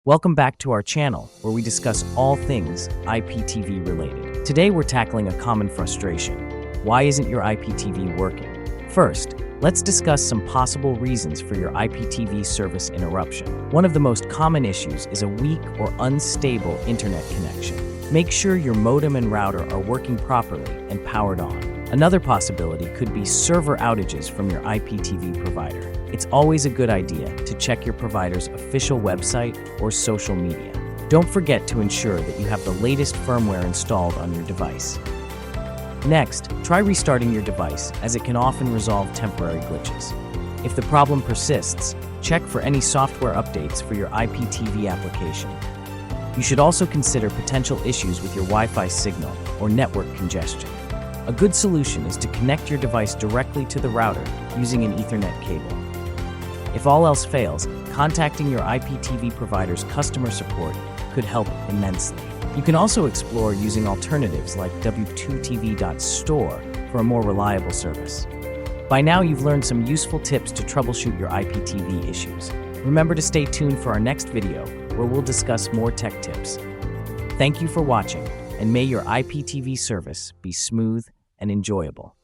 Welcome back to our channel, where we discuss all things IPTV related. Today we're tackling a common frustration. Why isn't your IPTV working? First, let's discuss some possible reasons for your IPTV service interruption. One of the most common issues is a weak or unstable internet connection. Make sure your modem and router are working properly and powered on. Another possibility could be server outages from your IPTV provider. It's always a good idea to check your provider's official website or social media. Don't forget to ensure that you have the latest firmware installed on your device. Next, try restarting your device, as it can often resolve temporary glitches. If the problem persists, check for any software updates for your IPTV application. You should also consider potential issues with your Wi-Fi signal or network congestion. A good solution is to connect your device directly to the router using an Ethernet cable. If all else fails, contacting your IPTV provider's customer support could help immensely. You can also explore using alternatives like w2tv.store for a more reliable service. By now, you've learned some useful tips to troubleshoot your IPTV issues. Remember to stay tuned for our next video, where we'll discuss more tech tips. Thank you for watching, and may your IPTV service be smooth and enjoyable.